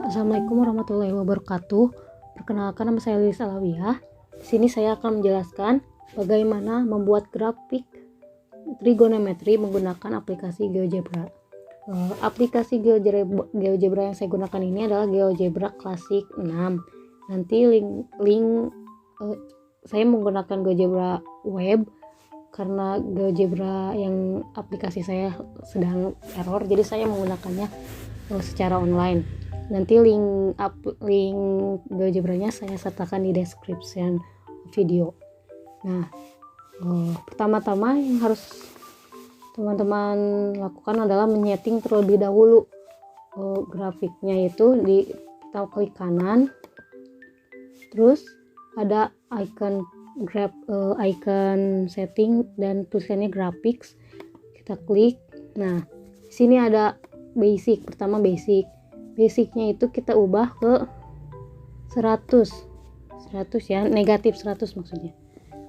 Assalamualaikum warahmatullahi wabarakatuh. Perkenalkan, nama saya Lilis Alawiyah. Di sini saya akan menjelaskan bagaimana membuat grafik trigonometri menggunakan aplikasi GeoGebra. Aplikasi GeoGebra yang saya gunakan ini adalah GeoGebra Classic 6. Nanti link saya menggunakan GeoGebra web karena GeoGebra yang aplikasi saya sedang error, jadi saya menggunakannya secara online. Nanti link GeoGebra-nya saya sertakan di description video. Nah, pertama-tama yang harus teman-teman lakukan adalah menyeting terlebih dahulu grafiknya. Itu kita klik kanan, terus ada icon icon setting dan tulisannya graphics, kita klik. Nah, di sini ada basic. Pertama basicnya itu kita ubah ke 100 ya, negatif 100 maksudnya,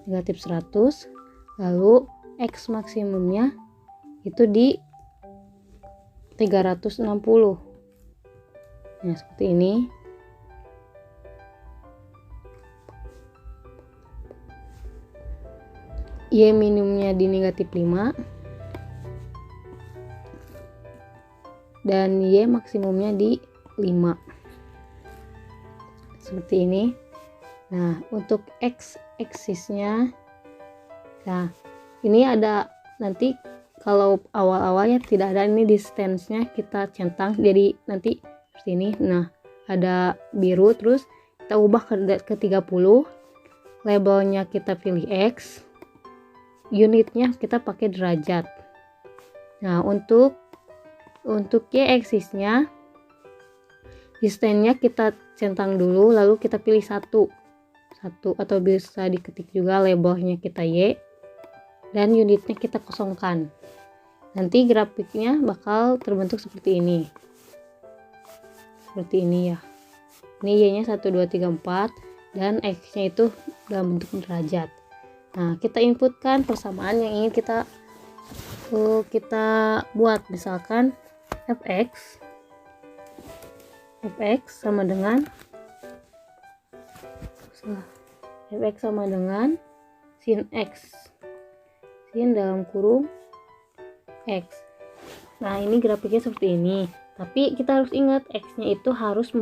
negatif 100. Lalu X maksimumnya itu di 360. Nah, seperti ini. Y minimumnya di negatif 5 dan Y maksimumnya di 5, seperti ini. Nah, untuk X aksisnya, nah ini ada, nanti kalau awal-awalnya tidak ada, ini distance-nya kita centang jadi nanti seperti ini. Nah, ada biru, terus kita ubah ke 30, labelnya kita pilih X, unitnya kita pakai derajat. Nah, untuk Y aksisnya, distance-nya kita centang dulu, lalu kita pilih satu, atau bisa diketik juga labelnya kita Y dan unitnya kita kosongkan. Nanti grafiknya bakal terbentuk seperti ini, ya. Ini Y-nya 1 2 3 4 dan X-nya itu dalam bentuk derajat. Nah, kita inputkan persamaan yang ingin kita buat. Misalkan fx sama dengan sin X, sin dalam kurung X. Nah, ini grafiknya seperti ini, tapi kita harus ingat X-nya itu harus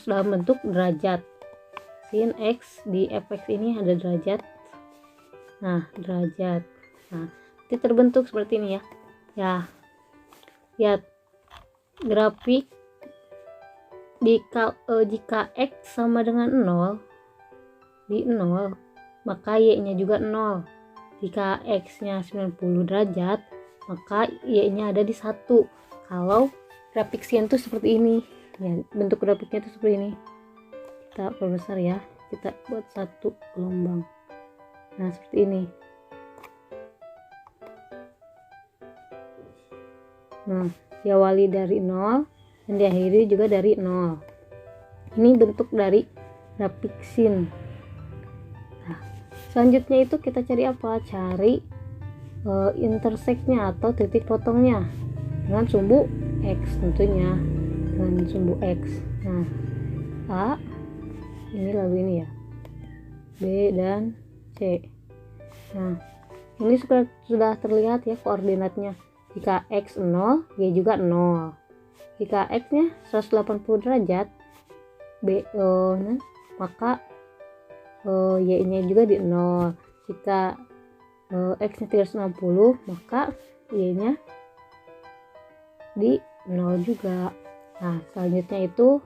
dalam bentuk derajat. Sin X di fx ini ada derajat. Nah, derajat. Nah, nanti terbentuk seperti ini ya. Lihat grafik jika X sama dengan 0 di 0, maka Y-nya juga 0. Jika X-nya 90 derajat, maka Y-nya ada di 1. Kalau grafik sin itu seperti ini. Ya, bentuk grafiknya itu seperti ini. Kita perbesar ya. Kita buat satu gelombang. Nah, seperti ini. Nah, diawali dari 0 dan diakhiri juga dari 0. Ini bentuk dari grafik sin. Nah, selanjutnya itu kita cari apa? Cari intersect-nya atau titik potongnya dengan sumbu X tentunya. Dengan sumbu X. Nah, A ini lalu ini ya. B dan C. Nah, ini sudah terlihat ya koordinatnya. Jika X 0, Y juga 0. Jika X-nya 180 derajat, maka Y-nya juga di 0. Jika X-nya 360, maka Y-nya di 0 juga. Nah, selanjutnya itu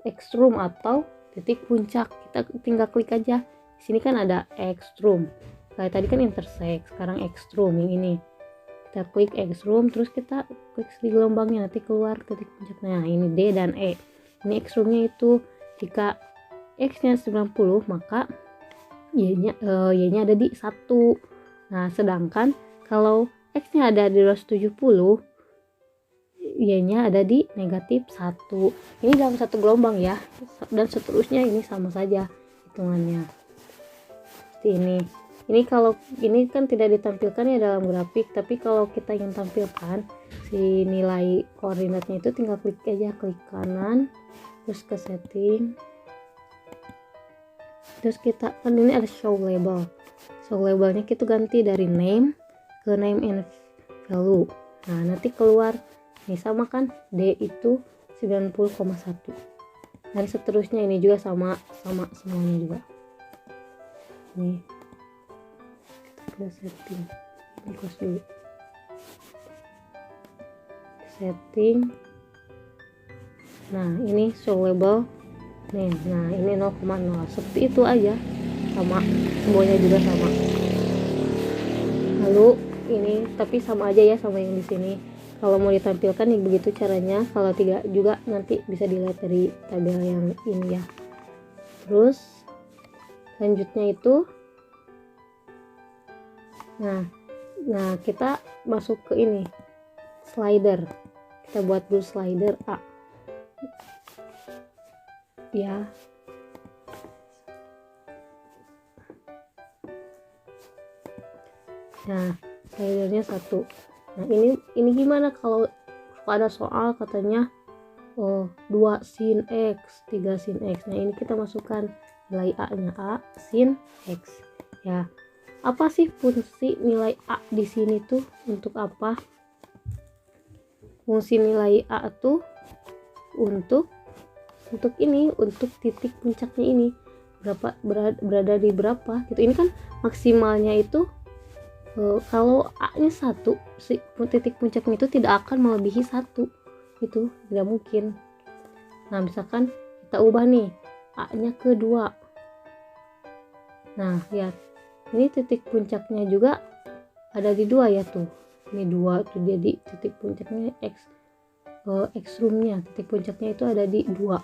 extreme atau titik puncak. Kita tinggal klik aja. Di sini kan ada extreme. Kayak tadi kan intersect, sekarang extreme yang ini. Kita klik extreme, terus kita klik di gelombangnya, nanti keluar titik puncaknya. Nah, ini D dan E. Ini extreme-nya itu jika X-nya 90, maka Y-nya ada di 1. Nah, sedangkan kalau X-nya ada di 270, Y-nya ada di negatif 1. Ini dalam satu gelombang ya. Dan seterusnya ini sama saja hitungannya. Seperti ini. Ini kalau ini kan tidak ditampilkan ya dalam grafik, tapi kalau kita ingin tampilkan si nilai koordinatnya itu tinggal klik aja, klik kanan terus ke setting, terus kita kan ini ada show label. Show labelnya kita ganti dari name ke name and value. Nah nanti keluar ini sama kan, D itu 90,1 dan seterusnya. Ini juga sama semuanya juga. Nih kita setting, ini close dulu, setting. Nah ini show label nih, nah ini 0,0 seperti itu aja, sama semuanya juga sama. Lalu ini tapi sama aja ya sama yang di sini. Kalau mau ditampilkan nih begitu caranya, kalau tidak juga nanti bisa dilihat dari tabel yang ini ya. Terus selanjutnya itu nah kita masuk ke ini slider, kita buat dulu slider A ya. Nah slidernya 1. Nah ini gimana kalau ada soal katanya 2 sin X 3 sin X. Nah ini kita masukkan nilai A nya, A sin X ya. Apa sih fungsi nilai A di sini tuh, untuk apa? Fungsi nilai A tuh untuk ini, untuk titik puncaknya ini berada di berapa gitu. Ini kan maksimalnya itu kalau A nya 1, si titik puncaknya itu tidak akan melebihi 1, itu tidak mungkin. Nah misalkan kita ubah nih A nya ke 2. Nah lihat, ini titik puncaknya juga ada di 2 ya tuh. Ini 2 tuh, jadi titik puncaknya X roomnya, titik puncaknya itu ada di 2.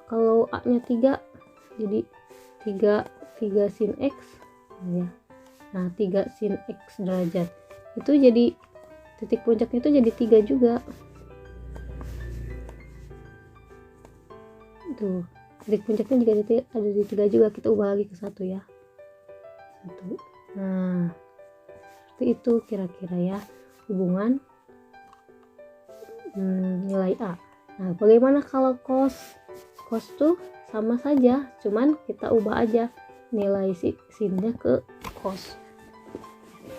Kalau A nya 3 jadi 3 sin X ya. Nah 3 sin X derajat itu jadi titik puncaknya itu jadi 3 juga tuh, titik puncaknya juga ada di 3 juga. Kita ubah lagi ke 1 ya, 1. Nah seperti itu kira-kira ya hubungan nilai A. Nah bagaimana kalau cos tuh sama saja, cuman kita ubah aja nilai sinnya ke cos.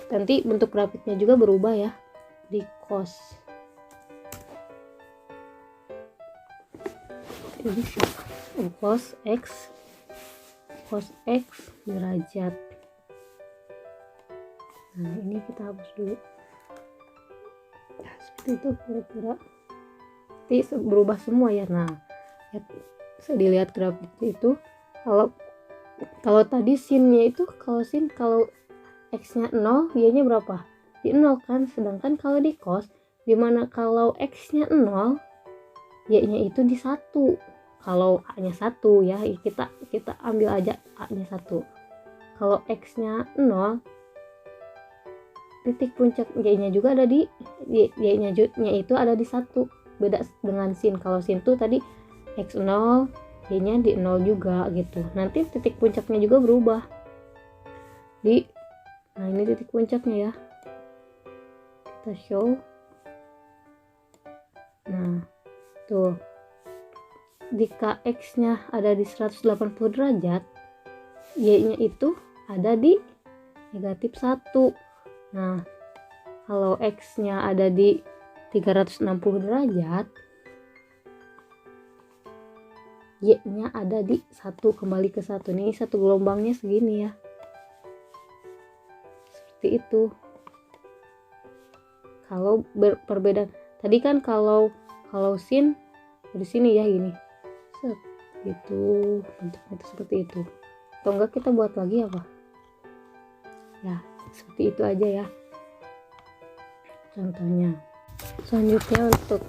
Nanti bentuk grafiknya juga berubah ya di cos. Ini cos X derajat. Nah ini kita hapus dulu ya, seperti itu kira-kira. Nanti berubah semua ya. Nah ya, bisa dilihat grafiknya itu. Kalau tadi sinnya itu, kalau X nya 0, Y nya berapa? Di 0 kan. Sedangkan kalau di cos, dimana kalau X nya 0, Y nya itu di 1. Kalau A nya 1 ya, kita ambil aja A nya 1. Kalau X nya 0, titik puncak Y nya juga ada di Y nya itu ada di 1. Beda dengan sin. Kalau sin tuh tadi X 0, Y nya di 0 juga gitu. Nanti titik puncaknya juga berubah nah ini titik puncaknya ya, kita show. Nah tuh, jika X nya ada di 180 derajat, Y nya itu ada di negatif 1. Nah kalau X nya ada di 360 derajat, Y nya ada di 1, kembali ke 1. Nih satu gelombangnya segini ya, seperti itu. Kalau perbedaan tadi kan kalau sin di sini ya gini gitu, bentuknya itu seperti itu. Atau enggak kita buat lagi apa ya, seperti itu aja ya contohnya. Selanjutnya untuk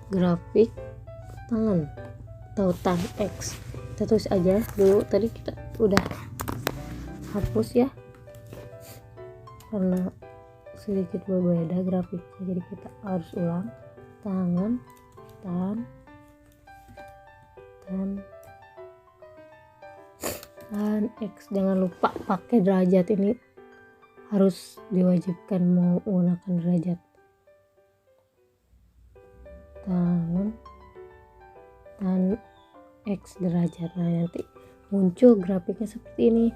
grafik tangan tautan X, kita tulis aja dulu. Tadi kita udah hapus ya karena sedikit berbeda grafiknya, jadi kita harus ulang. Tangan dan X, jangan lupa pakai derajat. Ini harus diwajibkan menggunakan derajat. Tan X derajat. Nah, nanti muncul grafiknya seperti ini.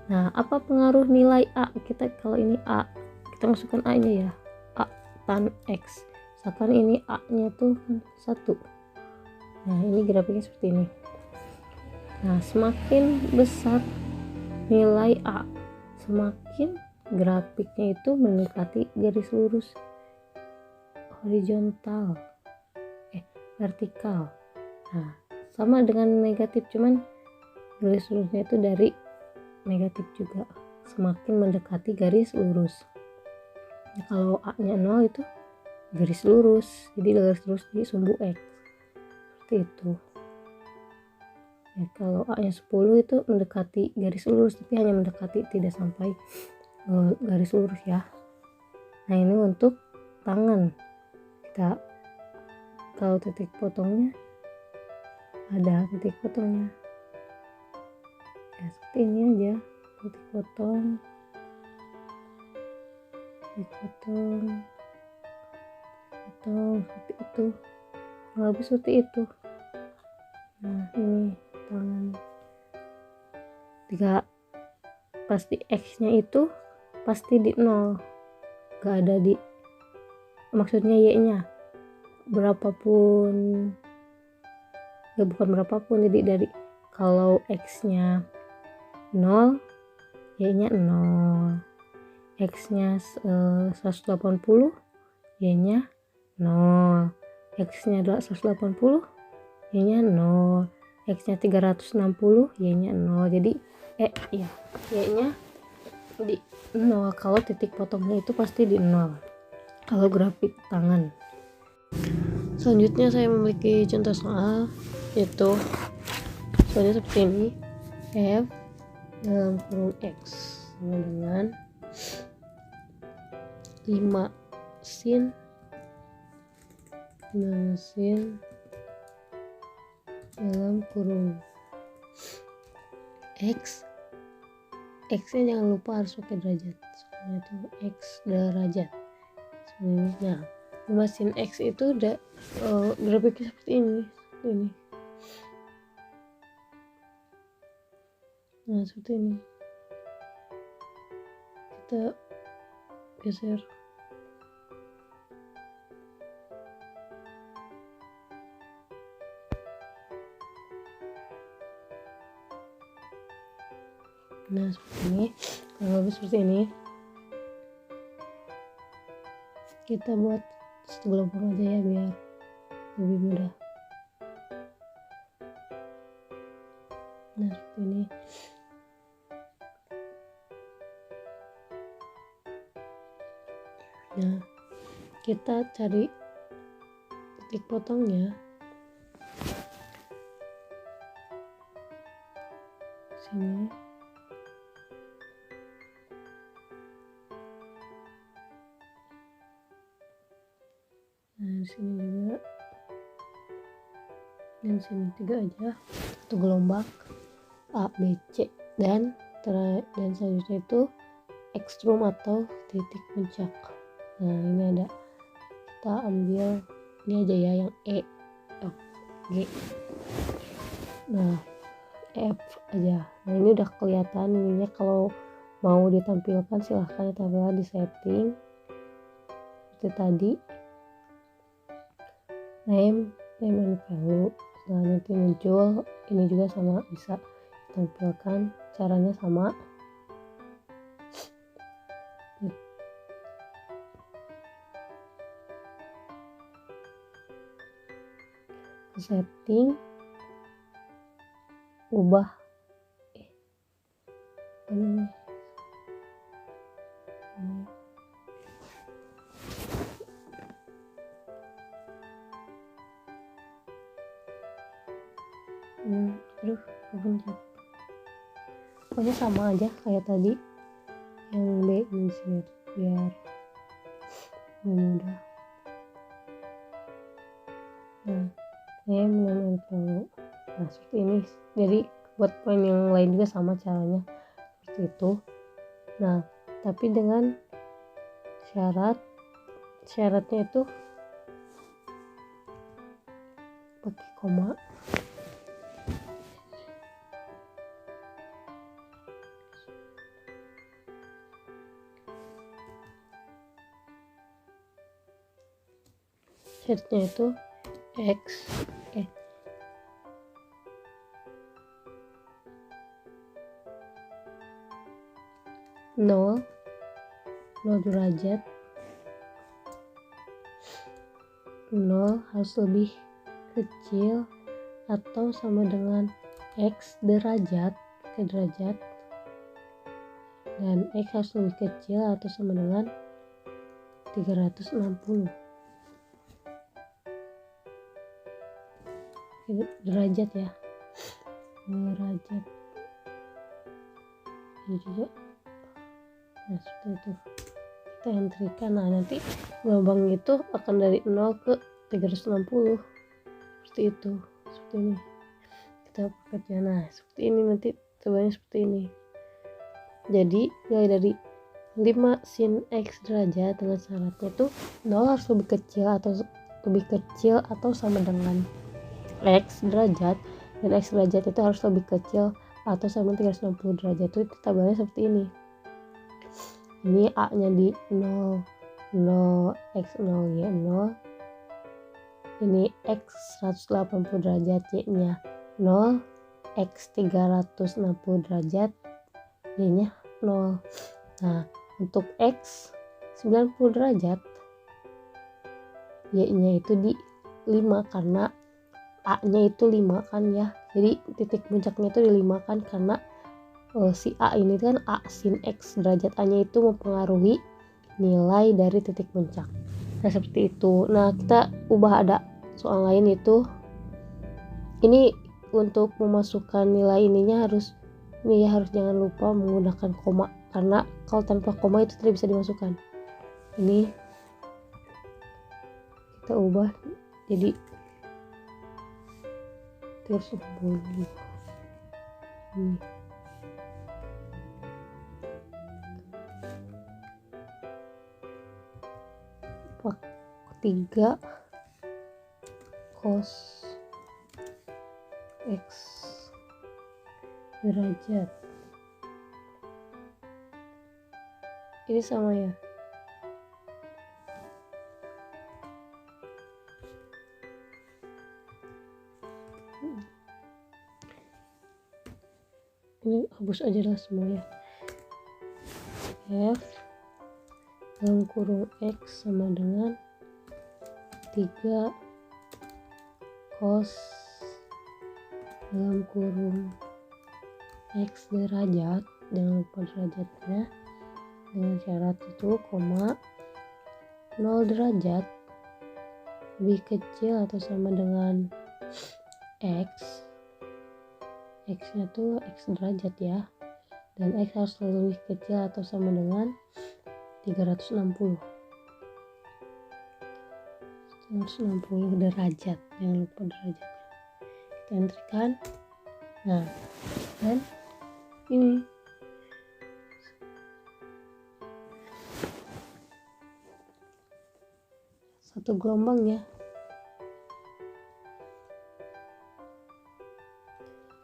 Nah, apa pengaruh nilai A? Kita kalau ini A, kita masukkan A-nya ya. A tan X. Misalkan ini A-nya tuh kan 1. Nah, ini grafiknya seperti ini. Nah, semakin besar nilai A, semakin grafiknya itu mendekati garis lurus horizontal, vertikal. Nah, sama dengan negatif, cuman garis lurusnya itu dari negatif juga, semakin mendekati garis lurus. Nah, kalau A-nya 0 itu garis lurus, jadi garis lurus di sumbu X, seperti itu. Ya, kalau A-nya 10 itu mendekati garis lurus, tapi hanya mendekati, tidak sampai garis lurus ya. Nah, ini untuk tangan. Kita kalau titik potongnya ada titik potongnya ya, seperti ini aja, titik potong seperti itu, lebih seperti itu. Nah, ini tangan. Jika pasti X-nya itu pasti di 0, gak ada di, maksudnya Y-nya berapapun, bukan berapapun, jadi dari kalau X-nya 0, Y-nya 0, X-nya 180, Y-nya 0, X-nya 180, Y-nya 0, X-nya 360, Y-nya 0. Jadi Y-nya di 0 kalau titik potongnya itu pasti di 0 kalau grafik tangan. Selanjutnya saya memiliki contoh soal, yaitu soalnya seperti ini. F dalam kurung X sama dengan 5 sin dalam kurung X nya jangan lupa harus pakai derajat, soalnya itu X derajat sebenarnya. Nah, 5 sin X itu grafiknya seperti ini. Nah, seperti ini. Kita geser. Nah, seperti ini. Kalau lebih seperti ini, kita buat gelombang aja ya biar lebih mudah. Nah, seperti ini. Nah, kita cari titik potongnya sini. Nah, di sini juga, dan sini 3 aja, satu gelombang A, B, C, dan selanjutnya itu ekstrum atau titik puncak. Nah, ini ada, kita ambil ini aja ya, yang E, F, G. Nah, F aja. Nah, ini udah kelihatan ininya. Kalau mau ditampilkan silahkan ditampilkan di setting seperti tadi, name and value. Nah, nanti muncul ini juga sama, bisa ditampilkan, caranya sama. Setting, ubah kepencet. Pokoknya sama aja kayak tadi yang B di sini biar mudah. Nah, nah, seperti ini. Jadi buat poin yang lain juga sama caranya seperti itu. Nah, tapi dengan syaratnya itu pakai koma. Syaratnya itu x 0 derajat, 0 harus lebih kecil atau sama dengan x derajat dan x harus lebih kecil atau sama dengan 360 derajat ya, derajat ini juga. Nah seperti itu kita entrikan. Nah nanti gelombang itu akan dari 0 ke 360 seperti itu, seperti ini kita pekerja. Nah seperti ini nanti cobain seperti ini. Jadi mulai dari 5 sin x derajat dengan syaratnya itu 0 harus lebih kecil atau sama dengan x derajat, dan x derajat itu harus lebih kecil atau sama 360 derajat. Itu tabelnya seperti ini. Ini a nya di 0 x 0 y 0, ini x 180 derajat, y nya 0, x 360 derajat, y nya 0. Nah untuk x 90 derajat, y nya itu di 5 karena a nya itu 5 kan ya, jadi titik puncaknya itu di 5 kan, karena si a ini kan a sin x derajat, a nya itu mempengaruhi nilai dari titik puncak. Nah seperti itu. Nah kita ubah, ada soal lain itu ini untuk memasukkan nilai ininya harus jangan lupa menggunakan koma, karena kalau tanpa koma itu tidak bisa dimasukkan. Ini kita ubah jadi 360 ini. 3 cos x derajat ini sama ya, ini hapus aja lah semuanya. F dalam kurung x sama dengan 3 cos dalam kurung x derajat, jangan lupa derajatnya, dengan syarat itu koma 0 derajat lebih kecil atau sama dengan x nya tuh x derajat ya, dan x harus lebih kecil atau sama dengan 360 derajat, jangan lupa derajatnya, kita entrikan. Nah dan ini satu gelombang ya,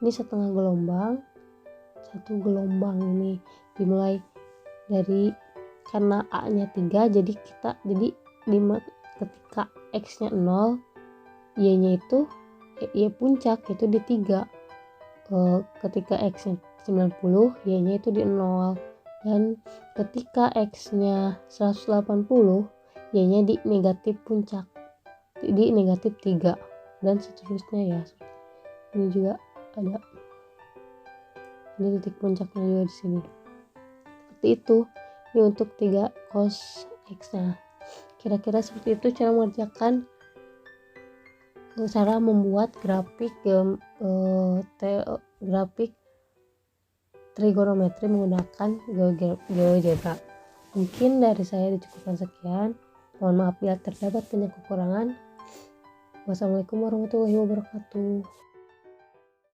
ini setengah gelombang, satu gelombang ini dimulai dari, karena a nya 3 jadi ketika x nya 0, y nya itu y puncak itu di 3, ketika x nya 90 y nya itu di 0, dan ketika x nya 180 y nya di negatif puncak, di negatif 3, dan seterusnya ya. Ini juga ada, ini titik puncaknya juga di sini. Seperti itu. Ini untuk 3 cos x. Nah kira-kira seperti itu cara mengerjakan, cara membuat grafik grafik trigonometri menggunakan GeoGebra. Mungkin dari saya dicukupkan sekian. Mohon maaf bila terdapat banyak kekurangan. Wassalamualaikum warahmatullahi wabarakatuh.